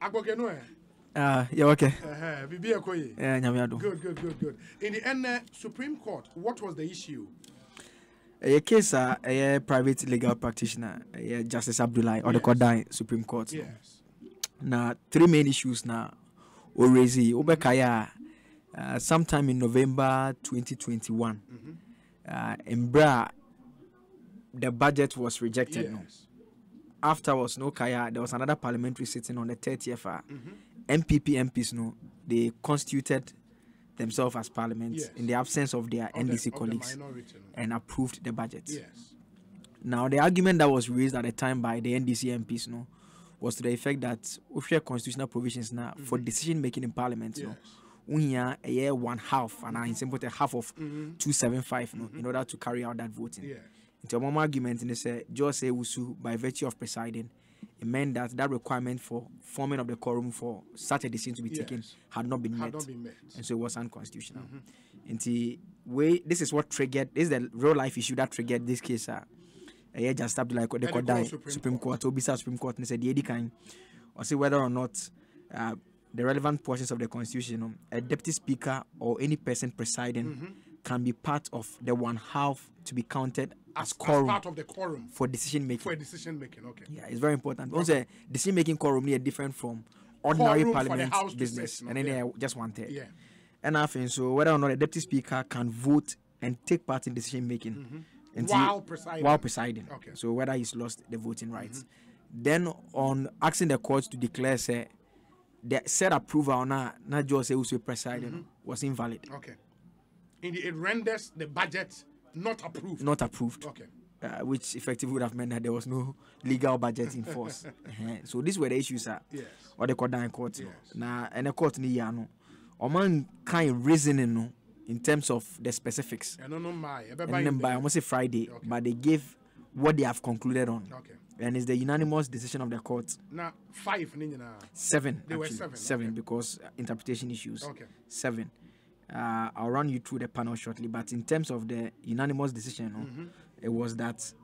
Agbogeno. Yeah, okay. Bibi Ekoye. Yeah, Nyamiado. Good. In the end, Supreme Court, what was the issue? A case, a private legal practitioner, Justice Abdullah, or the Kodai Supreme Court. Yes. Now, three main issues now. Orezi, Obekaya, sometime in November 2021, Embra, the budget was rejected. Yes. No. Afterwards, no Kaya, there was another parliamentary sitting on the 30th. MPP MPs, no, they constituted themselves as parliament in the absence of their NDC colleagues and approved the budget. Yes. Now, the argument that was raised at the time by the NDC MPs, no, was to the effect that we share constitutional provisions now for decision making in parliament. No, we have a year 1/2, and I simple half of 275, no, in order to carry out that voting. Yeah. Into one argument, and they say just say by virtue of presiding, it meant that requirement for forming of the quorum for such a decision to be taken had not been met, and so it was unconstitutional. And this is what triggered. This is the real life issue that triggered this case. Just stopped like the Supreme Court, Obisa Supreme Court, and said the kind, or see whether or not the relevant portions of the Constitution, a deputy speaker or any person presiding can be part of the 1/2 to be counted as quorum, part of the quorum for decision making. Okay. Yeah, it's very important. Also, decision making quorum is different from ordinary parliament business, and then they just 1/3. Yeah. And I think so. Whether or not a deputy speaker can vote and take part in decision making while presiding. Okay. So whether he's lost the voting rights, then on asking the court to declare say the said approval not just say who's presiding was invalid. Okay. It renders the budget not approved. Not approved. Okay. Which effectively would have meant that there was no legal budget in force. So these were the issues. Yes. Or the court in court. Yes. Now, and the court ni no. Or man kind of reasoning no in terms of the specifics. And then by almost a Friday, but they gave what they have concluded on. Okay. And it's the unanimous decision of the court. Now 5 7. They were 7. Because interpretation issues. Okay. 7. I'll run you through the panel shortly, but in terms of the unanimous decision, it was that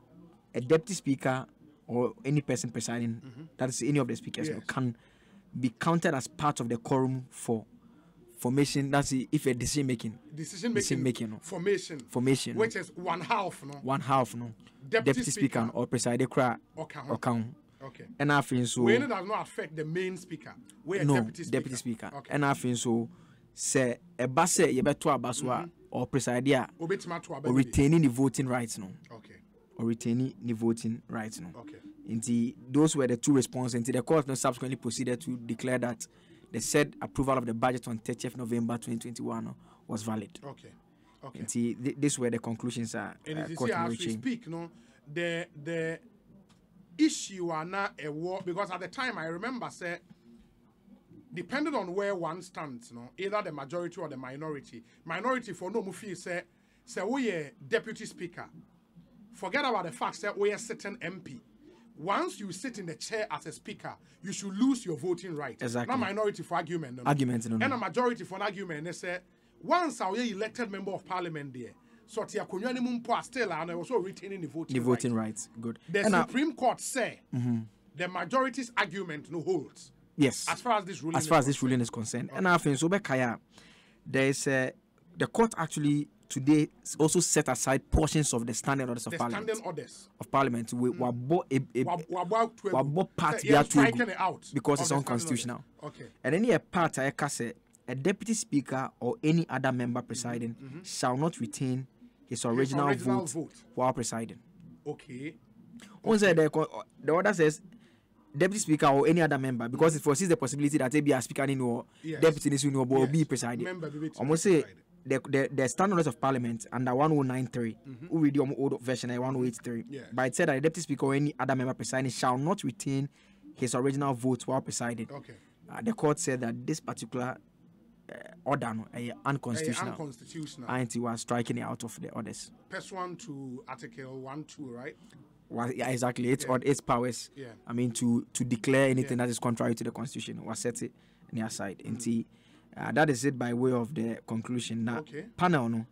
a deputy speaker or any person presiding, that is any of the speakers, can be counted as part of the quorum for formation. That's if a decision making formation, which is 1/2, no. 1/2, no. Deputy speaker or presiding crowd or count. Okay. And I think so. When it does not affect the main speaker, deputy speaker. Okay. And I think so. Say a basse yebeto abaswa or presidia or retaining the voting rights, no. Okay. Or retaining the voting rights, no. Okay. Indeed, those were the two responses. Until the court subsequently proceeded to declare that the said approval of the budget on 30th November 2021 was valid. Okay. Indeed, these were the conclusions. And as we speak, no, the issue are not a war, because at the time I remember say, depending on where one stands, no, either the majority or the minority for no mufi say we are deputy speaker. Forget about the fact that we are sitting MP. Once you sit in the chair as a speaker, you should lose your voting right. Exactly. Not minority for argument. No. Argument, no. And a majority for an argument. They say once I elected member of parliament there, so tia kunyani mumpo still and also retaining the voting rights. Good. The Supreme Court say the majority's argument no holds. Yes. As far as this ruling is concerned. Okay. And I think so Bekaya, there is the court actually today also set aside portions of the standing orders of parliament. Standing orders of parliament we were part because it's unconstitutional. Okay. And any part I say a deputy speaker or any other member presiding shall not retain his original vote while presiding. Okay. The order says deputy speaker or any other member, because it foresees the possibility that they be a speaker in or deputy will be presiding. Almost say the standard orders of parliament under 1093, who read the old version 1083. But it said that the deputy speaker or any other member presiding shall not retain his original vote while presiding. Okay. The court said that this particular order unconstitutional. And it was striking it out of the orders. Pursuant to Article 1-2, right? Well, yeah, exactly. Its powers. Yeah. I mean, to declare anything that is contrary to the Constitution was set it on the side. And that is it by way of the conclusion. Now, panel, no.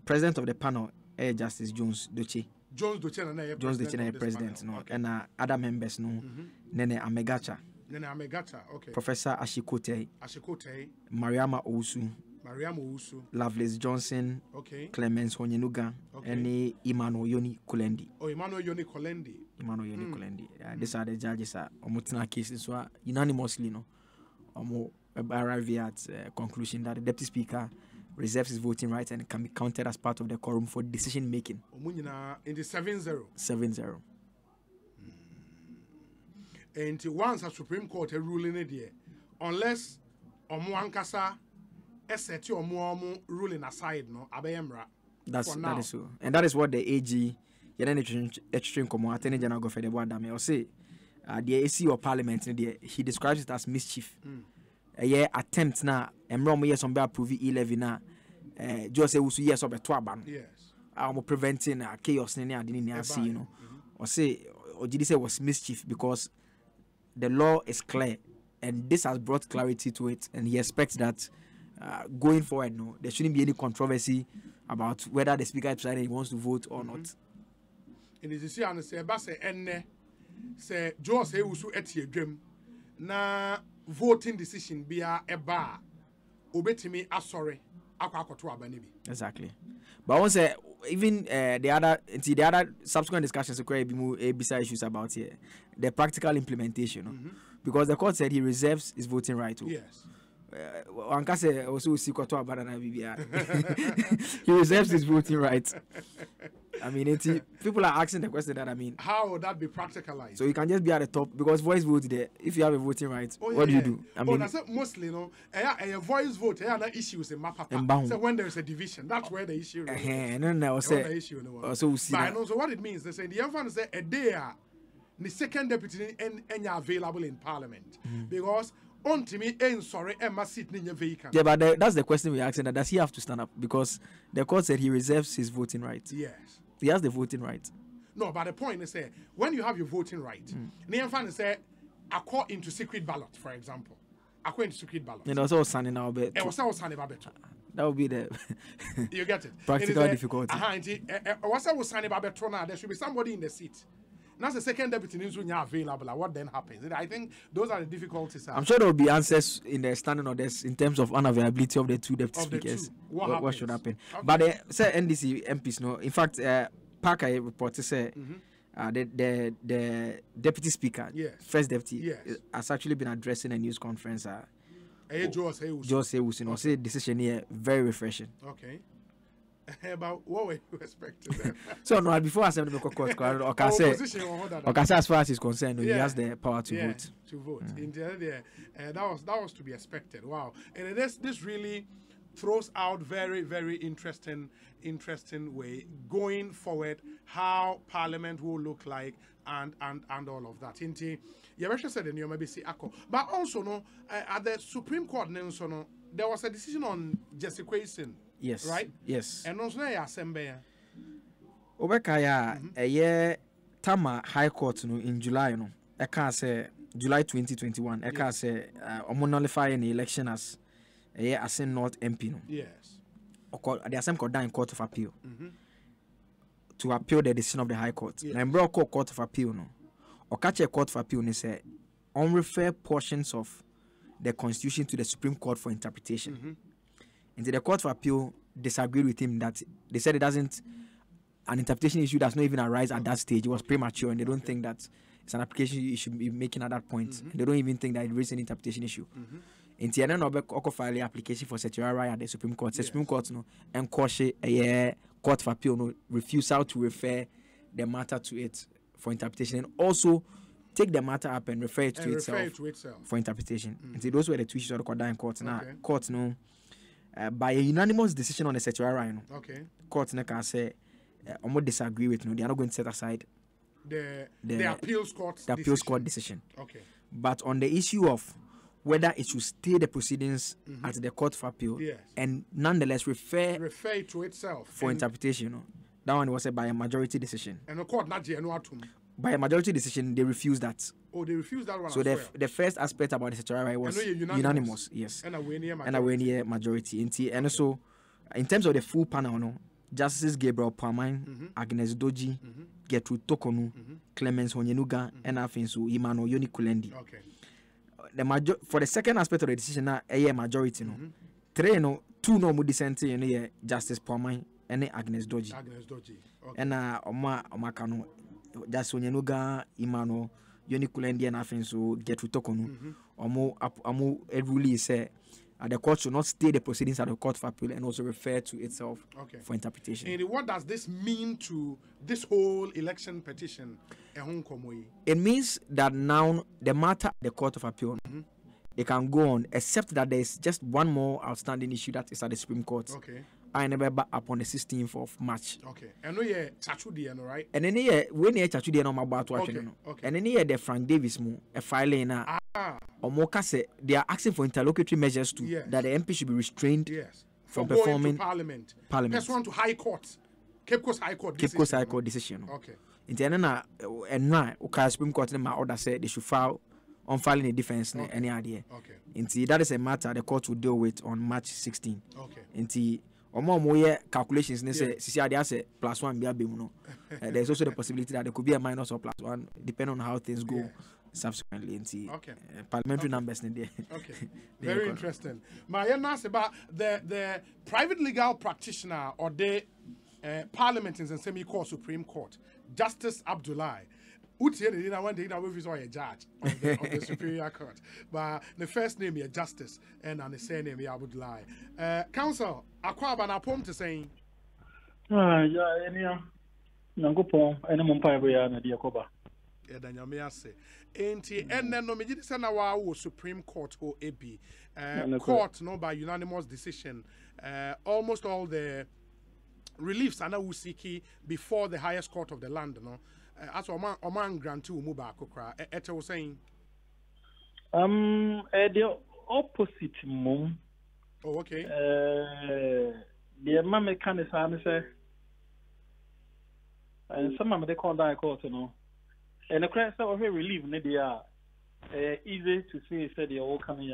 President of the panel, Justice Jones Doche. Jones Dochena president no, okay. and other members no, Nene Amegacha, okay. Professor Ashikote, Mariama Owusu, Lovelace Johnson, okay. Clemens Honyenuga, okay. And Emmanuel Yoni Kolendi. Oh, Emmanuel Yoni Kolendi. These are the judges Omutina cases so unanimously no arrive at conclusion that the deputy speaker reserves his voting rights and can be counted as part of the quorum for decision making. In the 7-0. 7-0. And once a Supreme Court a ruling it there, unless Omuankasa set your ruling aside, no, Abeyemra. That is so. And that is what the AG, Extreme Attorney General Godfrey Boadame, or say, the AC or Parliament, he describes it as mischief. A attempt now, and Rome yes on approve 11 now, just say, yes, or Betwaban. Yes. I'm preventing chaos in the see, you know, or say, or did he say was mischief because the law is clear and this has brought clarity to it, and he expects that going forward, no, there shouldn't be any controversy about whether the speaker decided he wants to vote or not. And as you see, and say, "Basse enne say Joe say usu etie dwem na voting decision be a eba obetimi asore akwakoto abane bi." Exactly. But once even the other subsequent discussions could be more beside issues about here, the practical implementation, because the court said he reserves his voting right. Yes. Also he reserves his voting rights. I mean, people are asking the question that how would that be practicalized? So you can just be at the top because voice vote there. If you have a voting right, what do you do? I mean, that's mostly a voice vote. There issues in map. So when there is a division, that's where the issue. Also, but I know so what it means. They say the young say a day the second deputy any available in Parliament because. To me, sorry, Emma sitting in your vehicle. Yeah, but that's the question we're asking. Does he have to stand up? Because the court said he reserves his voting rights. Yes. He has the voting right. No, but the point is, when you have your voting right, Niamfan say, according to secret ballot, for example. According to secret ballot. And also standing out bit. It was also standing out bit. That would be the you get it. Practical difficulty. There should be somebody in the seat. Now the second deputy news when you're available. What then happens? I think those are the difficulties. I'm sure there will be answers in the standing orders in terms of unavailability of the two deputy speakers. What should happen? Okay. But say NDC MPs no. In fact, Parker reported say the deputy speaker, first deputy, has actually been addressing a news conference. Joe Sewusu, say decision here very refreshing. Okay. About what were you expecting? So no, before I send the court, okay, as far as he's concerned, he has the power to vote. In the other that was to be expected. Wow, and this really throws out very, very interesting way going forward how Parliament will look like and all of that. Inti, you said in your maybe see Ackah, but also no at the Supreme Court there was a decision on Ekosiisen. Yes. Right? Yes. And also na assembly. Obekaya Tama High Court in July no. Eka say July 2021. Eka say nullify an election as Asin North MP no. Yes. The assembly court in Court of Appeal. To appeal the decision of the High Court. Yes. And bro Court of Appeal no. Okache Court of Appeal ne say unrefer portions of the Constitution to the Supreme Court for interpretation. And the Court of Appeal disagreed with him that they said an interpretation issue does not even arise at that stage. It was premature, and they don't think that it's an application you should be making at that point. And they don't even think that it raises an interpretation issue. In the end, Oko filed application for certiorari at the Supreme Court. The Supreme Court and Court of Appeal refusal to refer the matter to it for interpretation, and also take the matter up and refer it to itself for interpretation. And so those were the two issues of the court in court. Now, court by a unanimous decision on the certiorari, court can say almost disagree with they are not going to set aside the appeals court decision. Okay. But on the issue of whether it should stay the proceedings at the Court of Appeal and nonetheless refer to itself for interpretation, that one was by a majority decision. And the court not by a majority decision, they refused that. Oh, they refused that one. So the first aspect about the certiorari was unanimous. Yes. And a majority. And also, in terms of the full panel, Justices Gabriel Pamine, Agnes Doji, Gertrude Tokonu, Clemens Honyenuga, and Afinsu Imano Yoni Kulendi. Okay. For the second aspect of the decision, a majority no. 3 no 2 no mu dissent in Justice Pamine and Agnes Doji. Okay. And Omakano Justice Honyenuga, Imano Yoni Kulendi, and Afinsu Gertrude Tokonu. Omo rule say the court should not stay the proceedings at the Court of Appeal and also refer to itself for interpretation. And what does this mean to this whole election petition? It means that now the matter at the Court of Appeal, they can go on, except that there is just one more outstanding issue that is at the Supreme Court. Okay. I never back up on the 16th of March. Okay. And we Chachudi, right? And then when you Chachudi no about to okay. And then the Frank Davis mo a filing na Omoka say they are asking for interlocutory measures too, that the MP should be restrained from performing Parliament. Parliament. One to High Court. Cape Coast High Court decision. Cape Coast High Court decision. Okay. In the end na Supreme Court my order said they should file on filing a defense any idea. Okay. Inti that is a matter the court will deal with on March 16. Okay. Inti omo calculations ne say say +1 be abemu no. There's also the possibility that there could be a minus or +1 depending on how things go subsequently. Inti parliamentary numbers ne there. Okay. Very interesting. My ask about the private legal practitioner or the parliament in the semi-court Supreme Court, Justice Abdullahi. Utie the dinner one day that we saw a judge on the Superior Court. But the first name is Justice and the second name is Abdullahi. Counsel, Ackah Blay poem to saying. Nangopon, and Mumpire na Diacoba. Danyamia say. And then no me send our Supreme Court or AP court no by unanimous decision. Almost all the reliefs are now seeking before the highest court of the land, no. As Oman grant Muba Kokra, Ete was saying. The opposite mum. Oh, okay. The mamma can say, and some of the conduct court, you know. And the crash of relief, they are easy to see, said the old coming.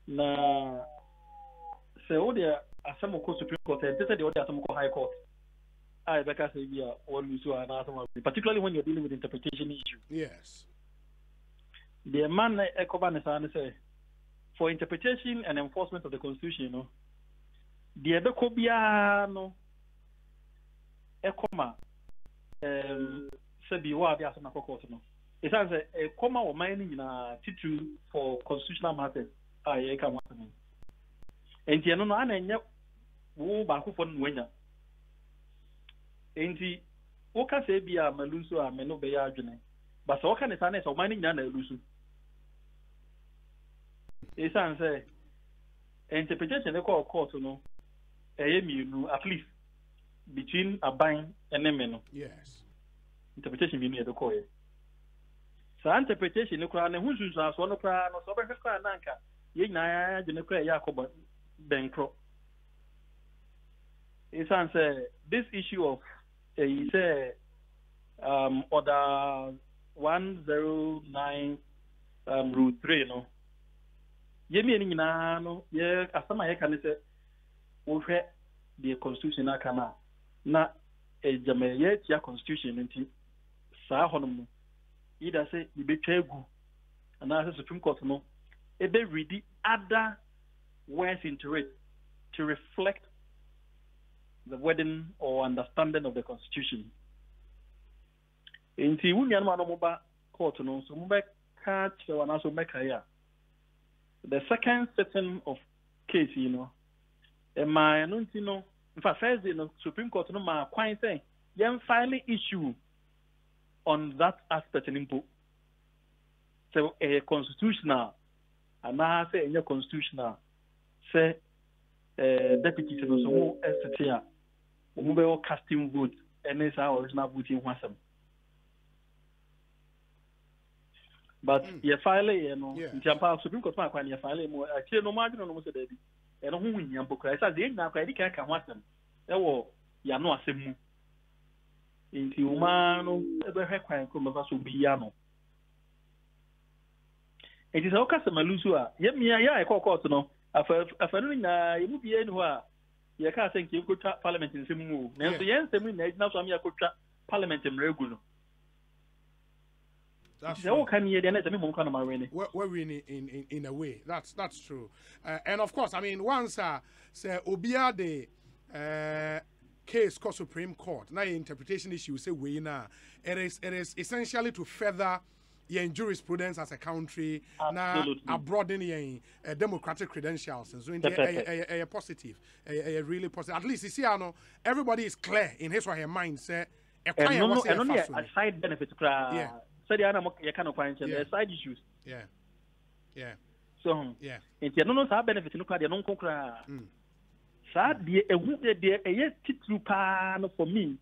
Now, so there are some of Supreme Court, and they said the other some High Court. I because we are always particularly when you're dealing with interpretation issue. Yes. The man Ekobane say for interpretation and enforcement of the Constitution, you know, the Ebekobia no Ekoma sabi wa be asana court no. It has a comma or mining in a title for constitutional matters. I can want to mean. And you know, I wo ba ku for nwenya. Enti oka se bia maluso a meno be ya adwene but so oka ne sane so mani nya na elusu esan say interpretation e call court no mienu at least between aban and meno. Yes. Interpretation mienu e de call so interpretation e kura ne hunsu so no kura no so be kura nanka ye nyaya adwene kura ya akoba benkro esan say this issue of he said order 109 rule 3 no ye me ni na no ye asama ye kan say wo hwe the constitution aka na ejame ye tia constitution nti saa honum either say e betwa egu and as Supreme Court no e be read other words into it to reflect the wording or understanding of the Constitution. In the Union Manomoba Court, no, so Mubek catch one also make here. The second setting of case, you know, and my you know, in fact, first, you know, Supreme Court, no, my quite saying, then finally issue on that aspect in input. So a constitutional, and I say in your constitutional, say, deputy so STA. We will casting vote and it's our original voting wasn't. But you file, you know, Japan Supreme Court, you file more. Actually, no margin on almost a day. And who in Yamboka, I said, now I can't wasn't. There were Yano Assembly. In Humano, ever had quite come of us will be Yano. It is our customer Lusua. Yet me, I call court, no. After you will be anywhere. you can't think you could trap parliament in some move. Now, the answer means now some could trap parliament in regular. That's all can you then let me kind of marine. We're winning in a way. That's true. And of course, I mean, once say Obia the case called Supreme Court. Now, interpretation issue say we now it is essentially to further your jurisprudence as a country now broaden your democratic credentials, and so a positive, a really positive. At least you see, I know everybody is clear in his or her mind. Say a side benefit. Yeah. So the other you cannot find side issues. Yeah. So and you don't have benefit no card, you don't concra. Sad a titlu pan for me.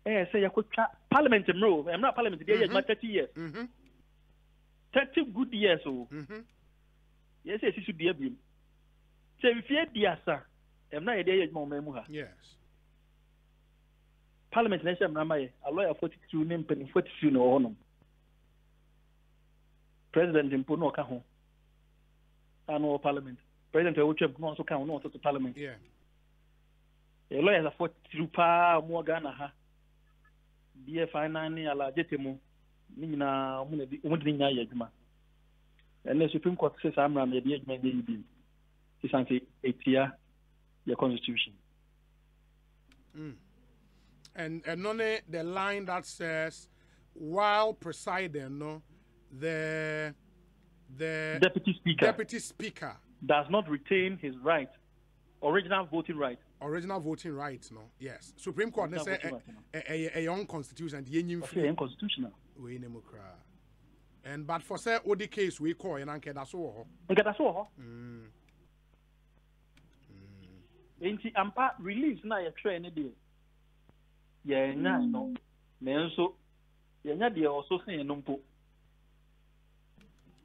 Say you could parliament rule. I'm not parliament there yet, 30 years. 30 good years so. Yes, it should be a beam. Say if you dear sir, I'm not a day more memoir. Yes. Parliament nation a lawyer 42 name penny 42 no honor. President in Puno Cajon. I know Parliament. President Ocheb no also count no to Parliament. Yeah. A lawyer is a 42 pa more Ghana. BFI 9 a la jetemo. Nina Mudina Yajma. And the Supreme Court says I'm around the Yajman Yabi. It's anti 8 year your constitution. And only the line that says while presiding, no. The deputy speaker does not retain his right, original voting right. Original voting rights, no. Yes. Supreme Court say a young constitution, the constitutional. We democrat. And but for say all the case we call and anke that's all. That's all. Ain't ampa release na ya train dey. Yeah, no. Nenso ya nya dey also say no mpo.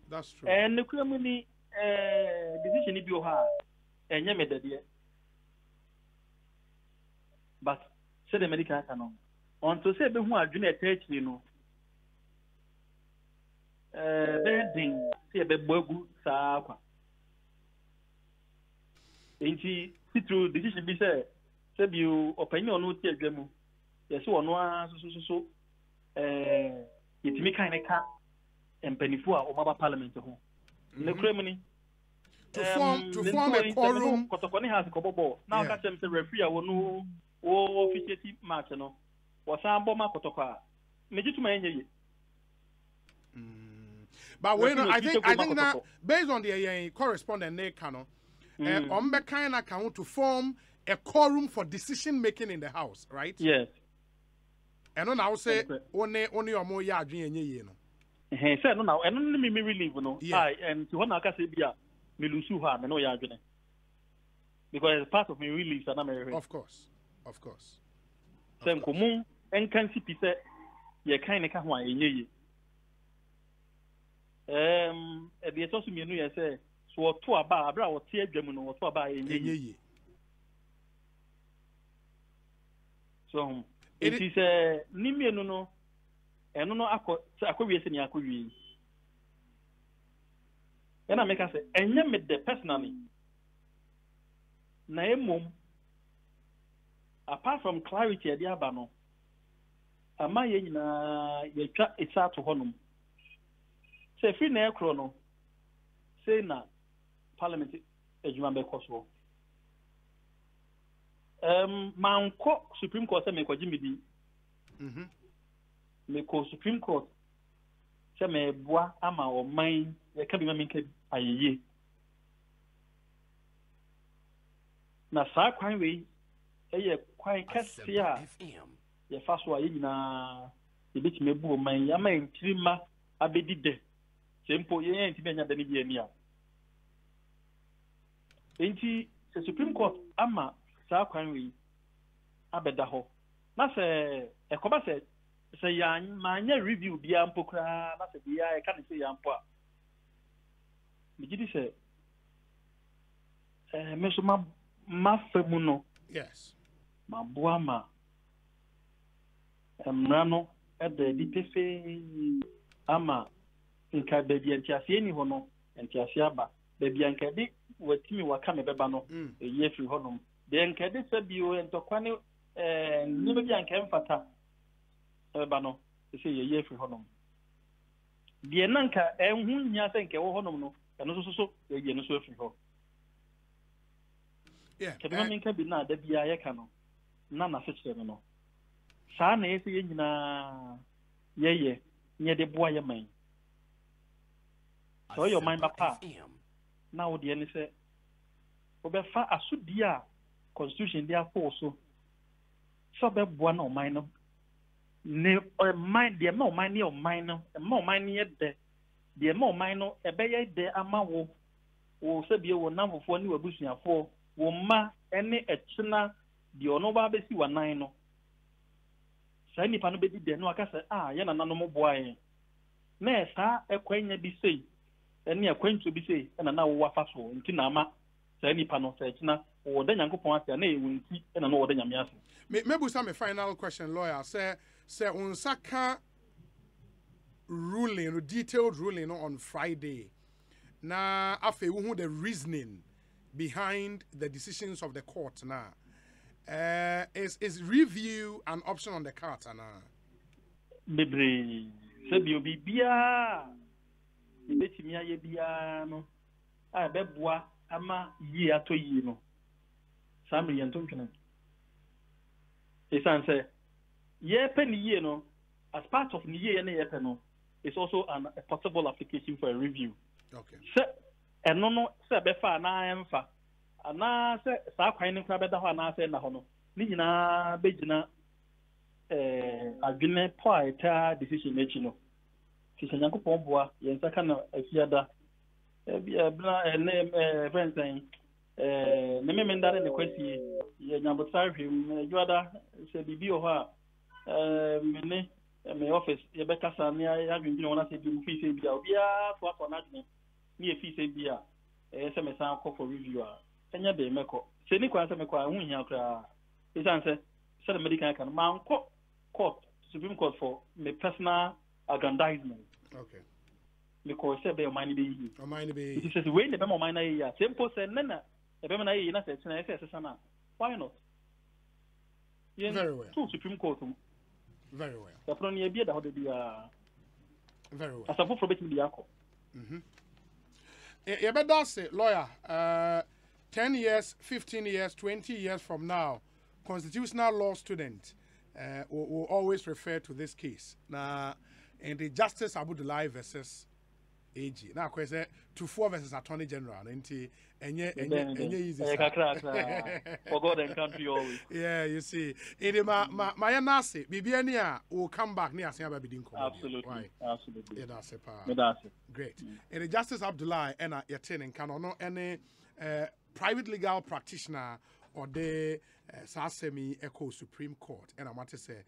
That's true. And the criminal decision is your and you but say the medical canon. On to say, who are junior church, you know, bedding, say a bebogu, Saqua. Ain't he through decision be said, say you opinion no tear them. Yes, one was so, it's me kind of cat. And Penifua or Maba Parliament home. The criminal to form a quorum. Kotokoni has a couple now catch them to referee or no officiative match no. Was a bomber Kotoka. Major to my but when I think that based on the correspondent Nick Cano, kind account to form a quorum for decision making in the house, right? Yes. And on I will say only or more yard you know. He said, no, now, and only me relieve, no. Yeah. And to one I can say, me lose you harm, and no yard. Because it's part of me release, and I'm a Of course. Same common, and can see Peter, ye kind of come in ye. At the association, you say, so to a bar, or tear German or to a bar in ye. So, it is a Nimia no. And no, I could be a query. And I make us say, and you met the personally. Naemum, apart from clarity at the Abano, a my ye trap it's out to Honum. Say free nail chrono, say na Parliament as you remember Kosovo. Mount Supreme Court, make what Jimmy D. Me ko Supreme Court se me boa ama o man ye ka bi ma minka ayeye na sa kwan we eye kwan kase a ye fa so aye nyina ye bi me bu o man ya ma ntirima abedi de sempo ye ntimi anya da ni bi ani a enti se Supreme Court ama sa kwan we abeda ho na se ekoba se say yan manya review bia mpokra na se bia e kan say yan po a me gidi say me so ma femu no yes ma boa ma emrano e de di pefe ama nka be bia ntiase ni ho no ntiase aba be bia nka di watimi waka me beba no e ye firi ho no then kede se bio entokwane ni be bia nka mfata eba no se ye free honom de nanka enhu nya se nke wo honom no eno so ye no so free ho kede ma nka bi na da bia ye ka no na na se kire no saa na ese ye nyina ye nye de boa ye man so your mind papa now the any say obefa asudi a constitution dia force so be boa na o mind no ne o mind de ma o mind ne o mind no ma o mind ne de ma o mind no e be ye de ama wo se bie wo namfofo ne wabusuafo wo ma ene echina de ono ba be si wanan no sai nipa no be di de no aka say ye na nanom boa yen na esa ekwanya bi sei ene ekwantu bi sei na wo wafa so nti na ama sai nipa no sai echina wo de nyankopon ase na ewu nti na no wo de nyame ase maybe some final question lawyer say unsaka ruling, detailed ruling on Friday. Now, after we the reasoning behind the decisions of the court now, is review an option on the cards now? Bebre, sebio bibia, betimia ye bia no, beboa ama yi ato yi no. Samri yantum kana. Esan say, ye penny ye no, as part of ni ye ne no, it's also a possible application for a review. Okay. Se no se be fa na emfa. Ana se sa kwan ni kra be da ho ana se na ho no. Ni nyina be gina adwene poita decision echi no. Ti se Nyankopon boa ye nsaka na afiada. Bla friends ne me ndare ne kwasi ye nyambotsa hwem juada se bibi o ho a me my office ye beka sa me ya dwindwin wona se bi mu fi se bia obia to akọ na dwene me e fi se bia se me san akọ for review a enya de meko se ni kwa se me kwa hu hia kra e san se the medical kan man court Supreme Court for my personal aggrandizement. Okay. Because say be money be o money be it says we the be money ya simple say nana e be na yi na say na say sana why not? Very well. To Supreme Court. Very well. The front year be the other be very well. As a for betting the akọ. You better say lawyer 10 years, 15 years, 20 years from now, constitutional law student will always refer to this case. Now, in the Justice Abudulai versus AG. Now, I say 2-4 versus Attorney General. Easy. For God and country always. Yeah, you see. In my nasi, Bibiania will come back near Siamba Bidinko. Absolutely. Absolutely. Yeah, that's it. Great. In the Justice Abdullah and Yatin and Canon, any private legal practitioner or the Sasemi Echo Supreme Court. And I want to say,